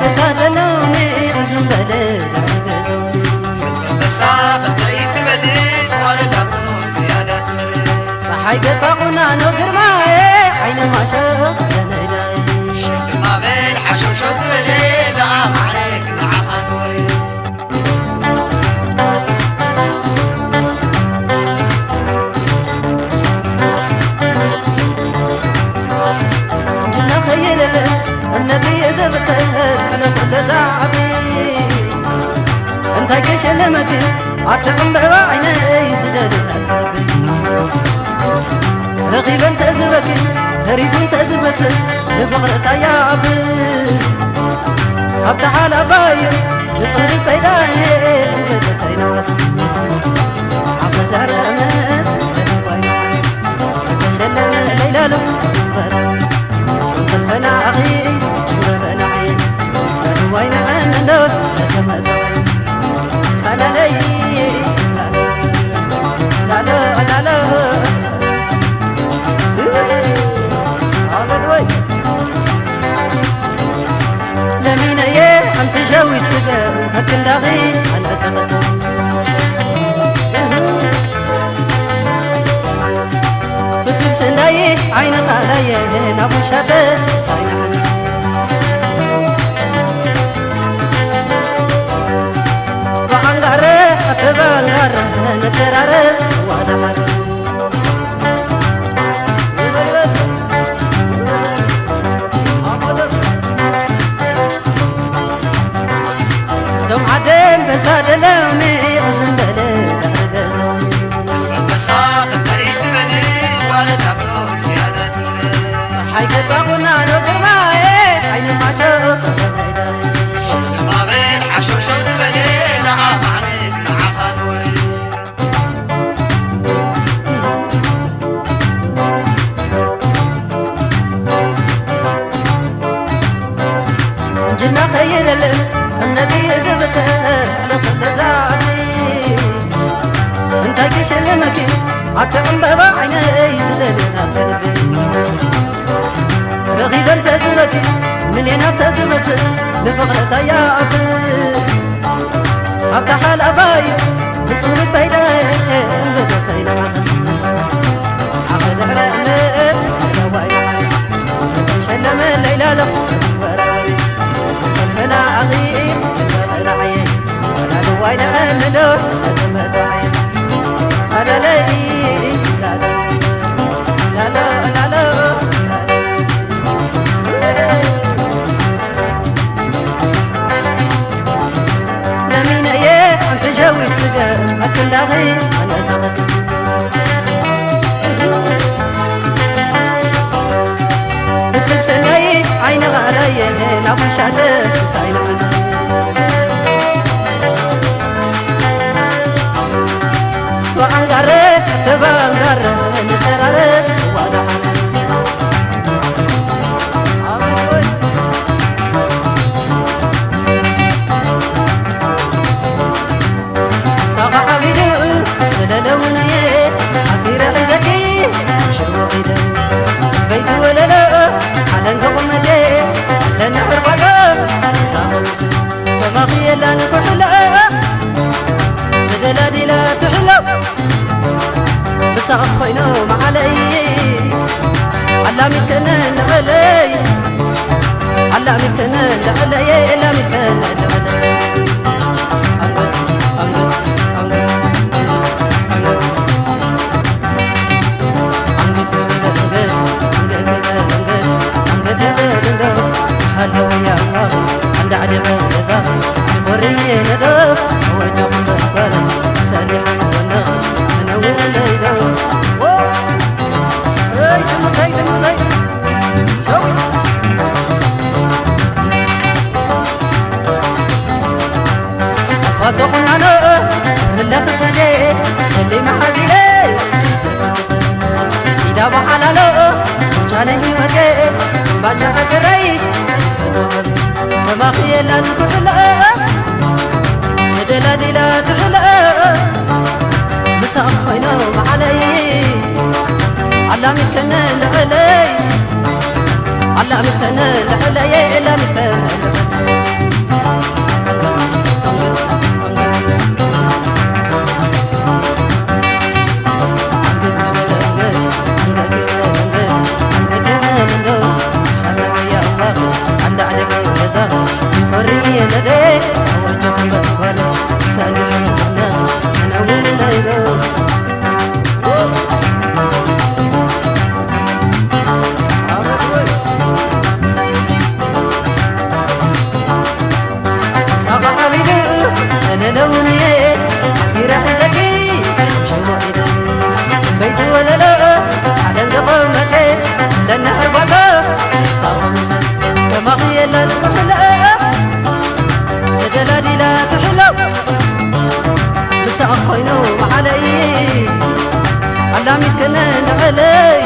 بزادلوني عزم بلد مسافة تيتمدس والداتون زيادة تمرس صحي قطعنا نقر معي عين ما شاف لنيلاي شد ما بالحشو شو زبلي لعام عليك مع خنوري جنا خيل النتي زبتر على كل زعبي انت كش لمكن عتقم بعيني زدد رغيبا تأزبك تريف تأزبت لفقرة يا عبد عبد حال أبايو لصغري بيداي وقدتين عبد دار أمن تشلم ليلى لم تصبر فنا أخي وربنا عين وين عن الناس تمزعين أنا لي لا لا لا لا عبد وي لمين ايه انت جوي السقا هكن داغي على كغد فتن سنداي عين قالاي نابو شاته ساينا وعنقاره اتبانقاره نكراره وادحاره عدم بزادلوني عزم بلد مسافة تيتمدس والداتون زيادة تمرس صحي قطعنا نقر معي عين ما شاف شد ما بالحشو شو زبلي لعام عليك مع خنوري جنا خيل النبي زبتر لكل زعبي انت كش لمكن عتقم بعيني زدلنا قلبي رغيبا تأزبك ملينا تأزبت لفقرة يا عبد عبد حال أبايو بصغر بيداي انقذتين عقد عرقنت وين حري شلم الليلة لك أنا عظيم أنا عين أنا وين أنا دوس أنا مزعين أنا لا لا لا لا لا لا لمين إيه أنت جوي السقا أكن داغي أنا كغد سنداي عين غالاي نابو شاته ساينا وعنقاره تبانقاره نقراره وادحاره ساقع عبيدو للوني عصير عزكي شروع عيدو بيت ولا لا على قمتي لنا حربك صاحب فباقي لا نكحلا دلالي لا تحلو بس عفينا ما علي علامي كنن علي علامي كنن علي علامي كنن هلو يا الله عند عدم الجزاء وريني ندف وجههم بأكبر سالحا والنغم منور الليل اي تمضي تمضي شوي واسوقنا انا اللفظ مدي اللي محازيلي إذا بحلاله جاني ودي باجعت الري فما خيلا نكحلا دلالي لا تحلا بس أخوينا علي علامي كنن علي على مكان لحلي إلا مكان حرية لديك وجه مقبلة سالح أنا وين الليلة صاغ حبيبي أنا لوني سيرة زكي شوائد بيت ولا لا على قمتي لأن حربته صاغ كما هي لا تحلى دلالي لا تحلو بس أخوينو علي علامي كنان علي